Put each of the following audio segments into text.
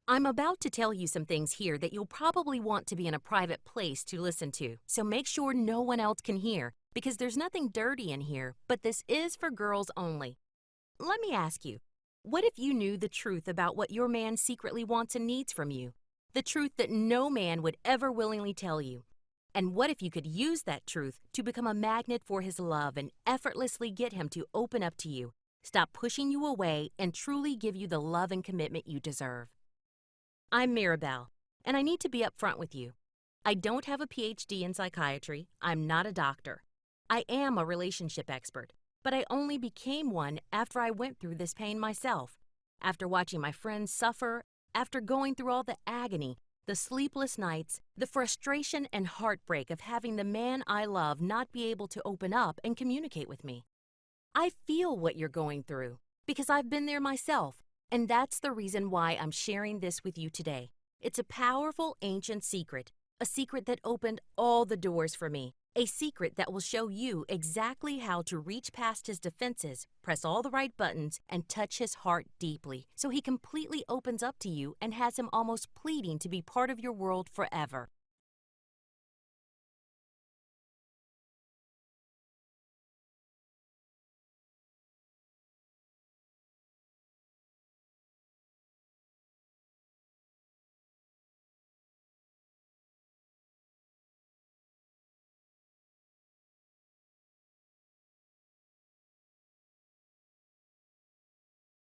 I'm about to tell you some things here that you'll probably want to be in a private place to listen to, so make sure no one else can hear, because there's nothing dirty in here, but this is for girls only. Let me ask you, what if you knew the truth about what your man secretly wants and needs from you? The truth that no man would ever willingly tell you. And what if you could use that truth to become a magnet for his love and effortlessly get him to open up to you, stop pushing you away, and truly give you the love and commitment you deserve? I'm Mirabelle, and I need to be upfront with you. I don't have a PhD in psychiatry. I'm not a doctor. I am a relationship expert, but I only became one after I went through this pain myself, after watching my friends suffer, after going through all the agony, the sleepless nights, the frustration and heartbreak of having the man I love not be able to open up and communicate with me. I feel what you're going through because I've been there myself, and that's the reason why I'm sharing this with you today. It's a powerful ancient secret, a secret that opened all the doors for me, a secret that will show you exactly how to reach past his defenses, press all the right buttons, and touch his heart deeply so he completely opens up to you and has him almost pleading to be part of your world forever.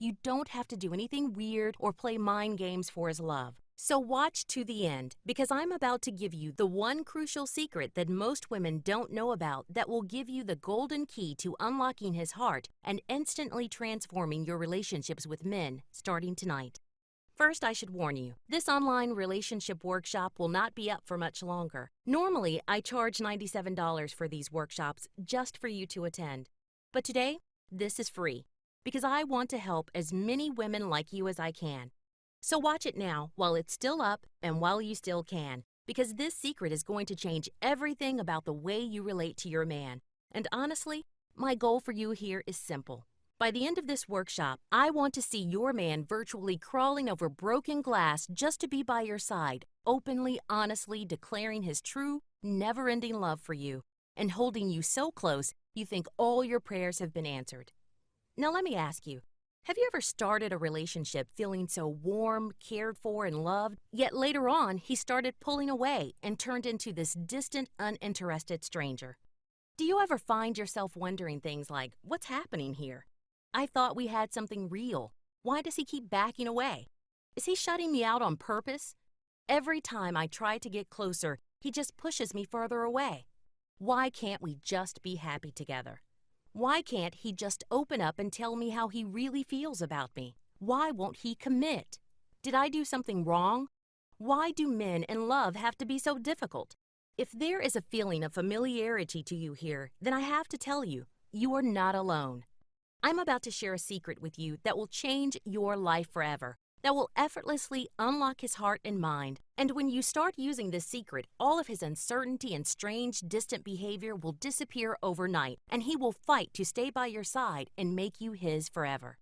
You don't have to do anything weird or play mind games for his love. So watch to the end, because I'm about to give you the one crucial secret that most women don't know about that will give you the golden key to unlocking his heart and instantly transforming your relationships with men starting tonight. First, I should warn you, this online relationship workshop will not be up for much longer. Normally, I charge $97 for these workshops just for you to attend. But today, this is free, because I want to help as many women like you as I can. So watch it now while it's still up and while you still can, because this secret is going to change everything about the way you relate to your man. And honestly, my goal for you here is simple. By the end of this workshop, I want to see your man virtually crawling over broken glass just to be by your side, openly, honestly declaring his true, never-ending love for you, and holding you so close you think all your prayers have been answered. Now let me ask you, have you ever started a relationship feeling so warm, cared for, and loved, yet later on he started pulling away and turned into this distant, uninterested stranger? Do you ever find yourself wondering things like, what's happening here? I thought we had something real. Why does he keep backing away? Is he shutting me out on purpose? Every time I try to get closer, he just pushes me further away. Why can't we just be happy together? Why can't he just open up and tell me how he really feels about me? Why won't he commit? Did I do something wrong? Why do men in love have to be so difficult? If there is a feeling of familiarity to you here, then I have to tell you, you are not alone. I'm about to share a secret with you that will change your life forever, that will effortlessly unlock his heart and mind. And when you start using this secret, all of his uncertainty and strange, distant behavior will disappear overnight, and he will fight to stay by your side and make you his forever.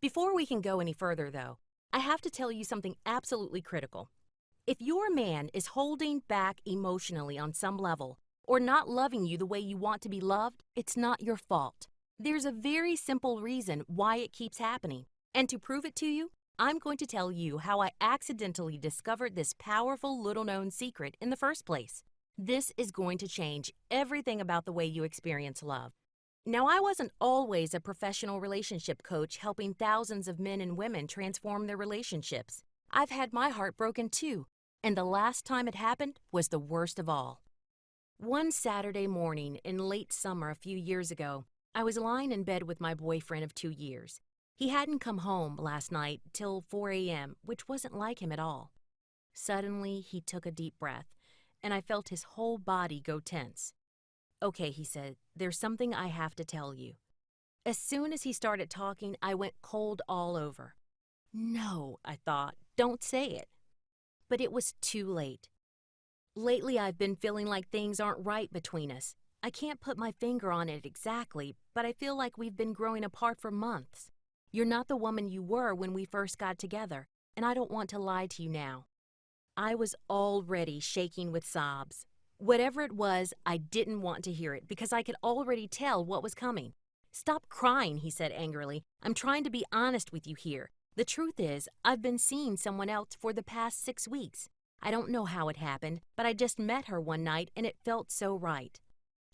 Before we can go any further, though, I have to tell you something absolutely critical. If your man is holding back emotionally on some level, or not loving you the way you want to be loved, it's not your fault. There's a very simple reason why it keeps happening, and to prove it to you, I'm going to tell you how I accidentally discovered this powerful little-known secret in the first place. This is going to change everything about the way you experience love. Now, I wasn't always a professional relationship coach helping thousands of men and women transform their relationships. I've had my heart broken too, and the last time it happened was the worst of all. One Saturday morning in late summer a few years ago, I was lying in bed with my boyfriend of 2 years. He hadn't come home last night till 4 a.m., which wasn't like him at all. Suddenly, he took a deep breath, and I felt his whole body go tense. "Okay," he said, "there's something I have to tell you." As soon as he started talking, I went cold all over. No, I thought, don't say it. But it was too late. Lately, I've been feeling like things aren't right between us. I can't put my finger on it exactly, but I feel like we've been growing apart for months. You're not the woman you were when we first got together, and I don't want to lie to you now." I was already shaking with sobs. Whatever it was, I didn't want to hear it because I could already tell what was coming. "Stop crying," he said angrily. "I'm trying to be honest with you here. The truth is, I've been seeing someone else for the past 6 weeks. I don't know how it happened, but I just met her one night and it felt so right.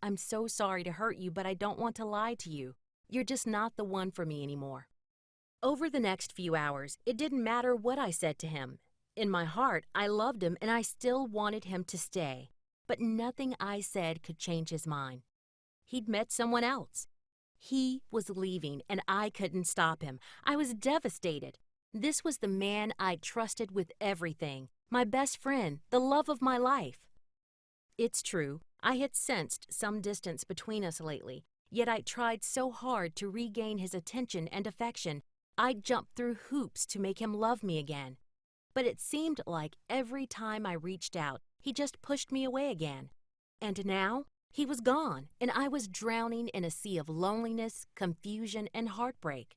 I'm so sorry to hurt you, but I don't want to lie to you. You're just not the one for me anymore." Over the next few hours, it didn't matter what I said to him. In my heart, I loved him and I still wanted him to stay. But nothing I said could change his mind. He'd met someone else. He was leaving and I couldn't stop him. I was devastated. This was the man I'd trusted with everything, my best friend, the love of my life. It's true, I had sensed some distance between us lately, yet I tried so hard to regain his attention and affection. I'd jumped through hoops to make him love me again. But it seemed like every time I reached out, he just pushed me away again. And now, he was gone, and I was drowning in a sea of loneliness, confusion, and heartbreak.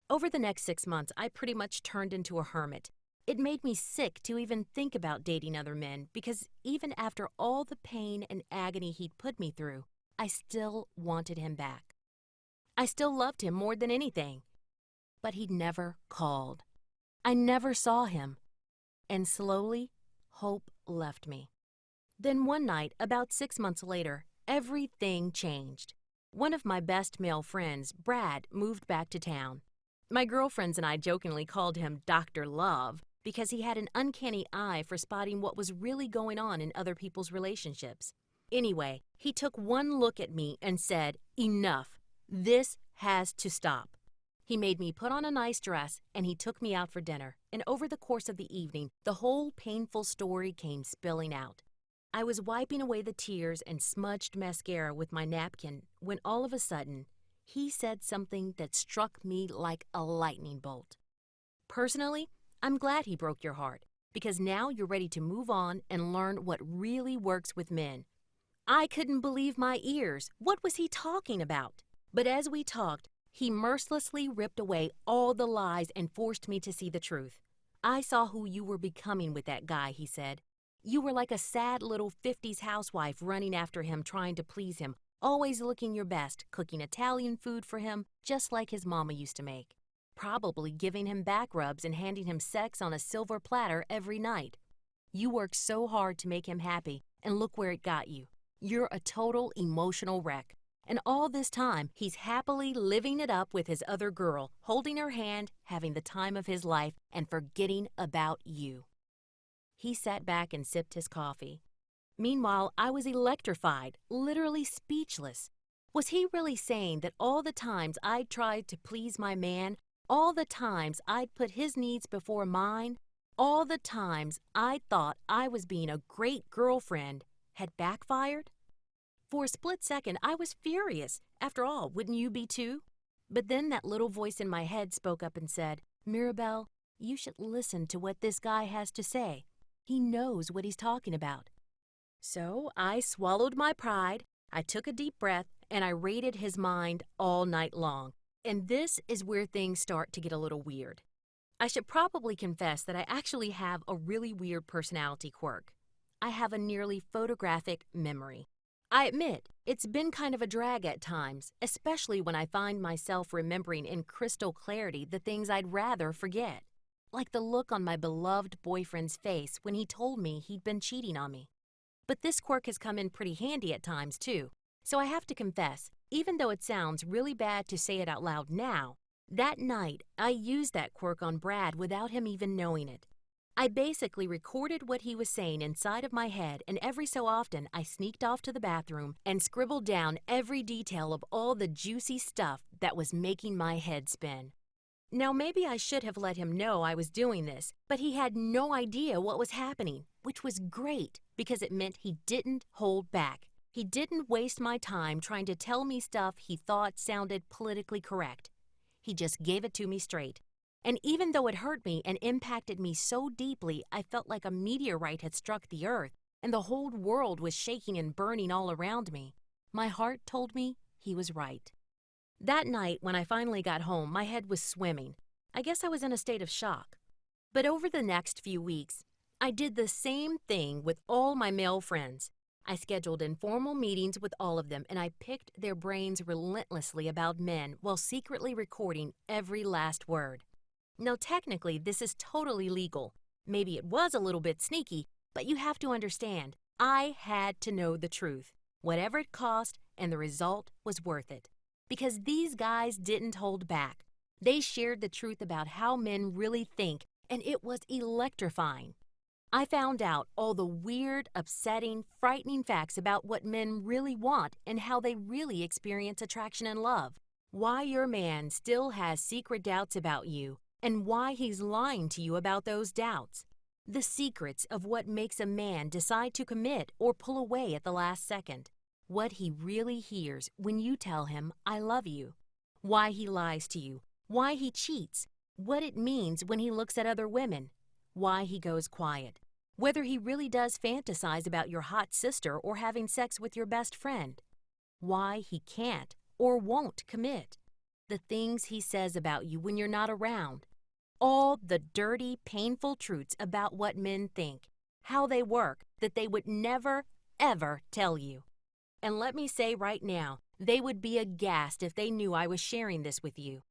Over the next 6 months, I pretty much turned into a hermit. It made me sick to even think about dating other men because even after all the pain and agony he'd put me through, I still wanted him back. I still loved him more than anything. But he'd never called. I never saw him. And slowly, hope left me. Then one night, about 6 months later, everything changed. One of my best male friends, Brad, moved back to town. My girlfriends and I jokingly called him Dr. Love because he had an uncanny eye for spotting what was really going on in other people's relationships. Anyway, he took one look at me and said, "Enough. This has to stop." He made me put on a nice dress and he took me out for dinner, and over the course of the evening, the whole painful story came spilling out. I was wiping away the tears and smudged mascara with my napkin when all of a sudden, he said something that struck me like a lightning bolt. Personally, I'm glad he broke your heart, because now you're ready to move on and learn what really works with men. I couldn't believe my ears. What was he talking about? But as we talked, he mercilessly ripped away all the lies and forced me to see the truth. "I saw who you were becoming with that guy," he said. "You were like a sad little 50s housewife running after him trying to please him, always looking your best, cooking Italian food for him just like his mama used to make. Probably giving him back rubs and handing him sex on a silver platter every night. You worked so hard to make him happy, and look where it got you. You're a total emotional wreck. And all this time, he's happily living it up with his other girl, holding her hand, having the time of his life, and forgetting about you." He sat back and sipped his coffee. Meanwhile, I was electrified, literally speechless. Was he really saying that all the times I'd tried to please my man, all the times I'd put his needs before mine, all the times I thought I was being a great girlfriend, had backfired? For a split second, I was furious. After all, wouldn't you be too? But then that little voice in my head spoke up and said, "Mirabelle, you should listen to what this guy has to say. He knows what he's talking about." So I swallowed my pride, I took a deep breath, and I raided his mind all night long. And this is where things start to get a little weird. I should probably confess that I actually have a really weird personality quirk. I have a nearly photographic memory. I admit, it's been kind of a drag at times, especially when I find myself remembering in crystal clarity the things I'd rather forget. Like the look on my beloved boyfriend's face when he told me he'd been cheating on me. But this quirk has come in pretty handy at times too, so I have to confess, even though it sounds really bad to say it out loud now, that night I used that quirk on Brad without him even knowing it. I basically recorded what he was saying inside of my head, and every so often I sneaked off to the bathroom and scribbled down every detail of all the juicy stuff that was making my head spin. Now maybe I should have let him know I was doing this, but he had no idea what was happening, which was great because it meant he didn't hold back. He didn't waste my time trying to tell me stuff he thought sounded politically correct. He just gave it to me straight. And even though it hurt me and impacted me so deeply, I felt like a meteorite had struck the earth and the whole world was shaking and burning all around me. My heart told me he was right. That night, when I finally got home, my head was swimming. I guess I was in a state of shock. But over the next few weeks, I did the same thing with all my male friends. I scheduled informal meetings with all of them and I picked their brains relentlessly about men while secretly recording every last word. Now, technically, this is totally legal. Maybe it was a little bit sneaky, but you have to understand, I had to know the truth, whatever it cost, and the result was worth it. Because these guys didn't hold back. They shared the truth about how men really think, and it was electrifying. I found out all the weird, upsetting, frightening facts about what men really want and how they really experience attraction and love. Why your man still has secret doubts about you and why he's lying to you about those doubts. The secrets of what makes a man decide to commit or pull away at the last second. What he really hears when you tell him, "I love you." Why he lies to you. Why he cheats. What it means when he looks at other women. Why he goes quiet. Whether he really does fantasize about your hot sister or having sex with your best friend. Why he can't or won't commit. The things he says about you when you're not around. All the dirty, painful truths about what men think, how they work, that they would never, ever tell you. And let me say right now, they would be aghast if they knew I was sharing this with you.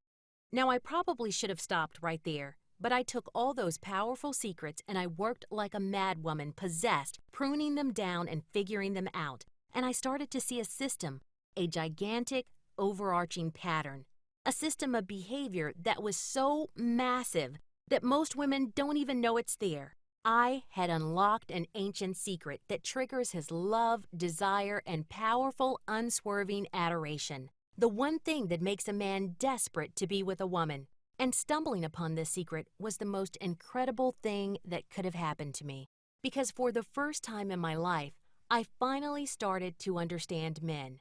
Now, I probably should have stopped right there, but I took all those powerful secrets and I worked like a madwoman possessed, pruning them down and figuring them out. And I started to see a system, a gigantic, overarching pattern. A system of behavior that was so massive that most women don't even know it's there. I had unlocked an ancient secret that triggers his love, desire, and powerful, unswerving adoration. The one thing that makes a man desperate to be with a woman. And stumbling upon this secret was the most incredible thing that could have happened to me. Because for the first time in my life, I finally started to understand men.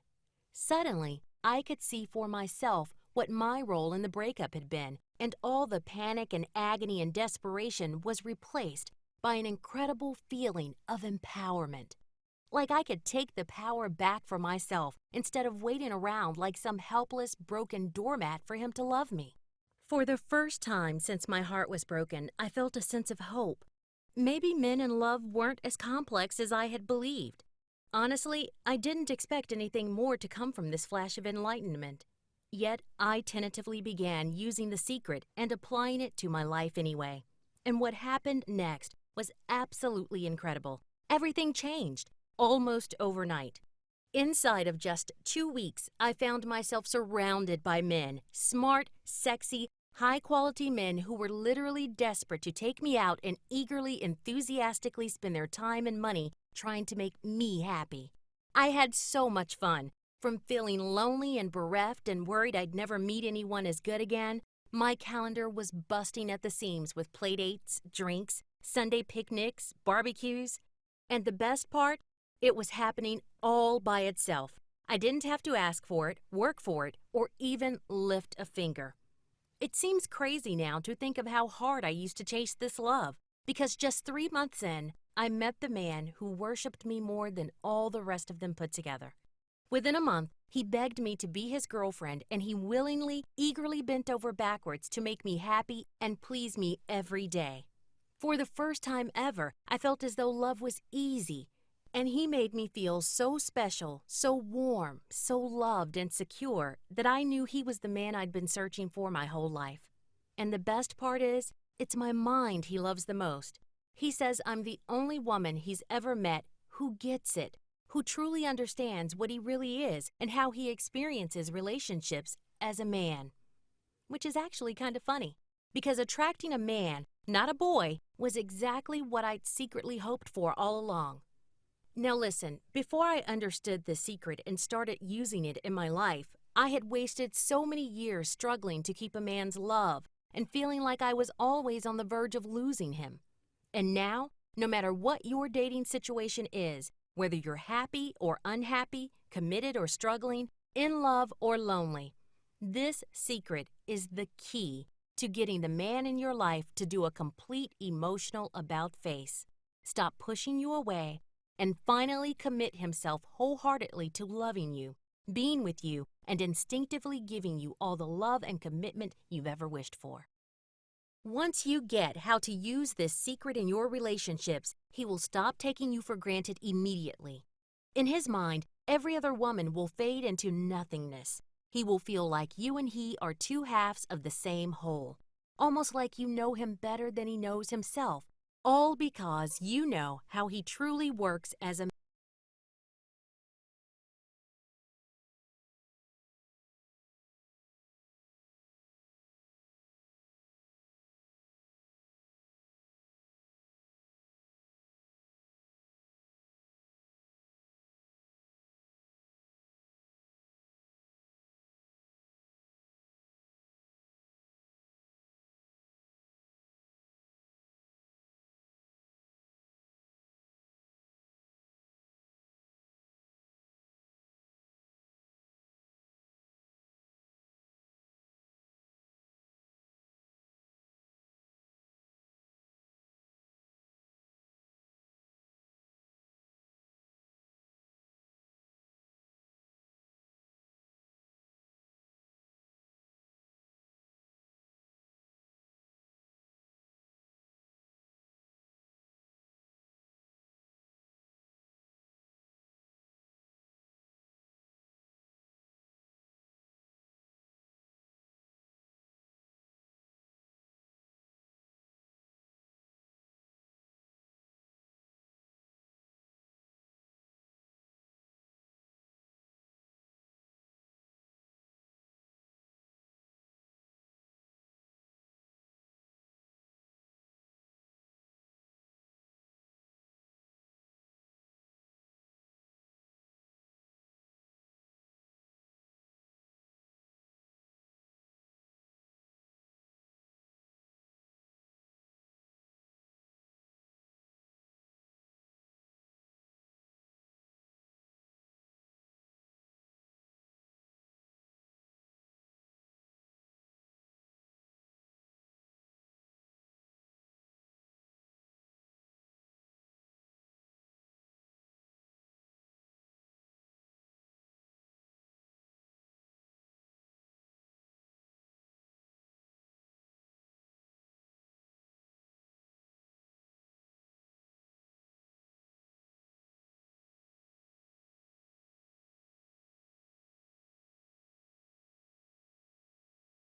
Suddenly, I could see for myself what my role in the breakup had been, and all the panic and agony and desperation was replaced by an incredible feeling of empowerment. Like I could take the power back for myself instead of waiting around like some helpless, broken doormat for him to love me. For the first time since my heart was broken, I felt a sense of hope. Maybe men in love weren't as complex as I had believed. Honestly, I didn't expect anything more to come from this flash of enlightenment. Yet, I tentatively began using the secret and applying it to my life anyway. And what happened next was absolutely incredible. Everything changed, almost overnight. Inside of just 2 weeks, I found myself surrounded by men, smart, sexy, high-quality men who were literally desperate to take me out and eagerly, enthusiastically spend their time and money trying to make me happy. I had so much fun. From feeling lonely and bereft and worried I'd never meet anyone as good again, my calendar was busting at the seams with playdates, drinks, Sunday picnics, barbecues. And the best part? It was happening all by itself. I didn't have to ask for it, work for it, or even lift a finger. It seems crazy now to think of how hard I used to chase this love, because just 3 months in, I met the man who worshipped me more than all the rest of them put together. Within a month, he begged me to be his girlfriend, and he willingly, eagerly bent over backwards to make me happy and please me every day. For the first time ever, I felt as though love was easy, and he made me feel so special, so warm, so loved and secure that I knew he was the man I'd been searching for my whole life. And the best part is, it's my mind he loves the most. He says I'm the only woman he's ever met who gets it, who truly understands what he really is and how he experiences relationships as a man. Which is actually kind of funny, because attracting a man, not a boy, was exactly what I'd secretly hoped for all along. Now listen, before I understood the secret and started using it in my life, I had wasted so many years struggling to keep a man's love and feeling like I was always on the verge of losing him. And now, no matter what your dating situation is, whether you're happy or unhappy, committed or struggling, in love or lonely, this secret is the key to getting the man in your life to do a complete emotional about-face, stop pushing you away, and finally commit himself wholeheartedly to loving you, being with you, and instinctively giving you all the love and commitment you've ever wished for. Once you get how to use this secret in your relationships, he will stop taking you for granted immediately. In his mind, every other woman will fade into nothingness. He will feel like you and he are two halves of the same whole, almost like you know him better than he knows himself, all because you know how he truly works as a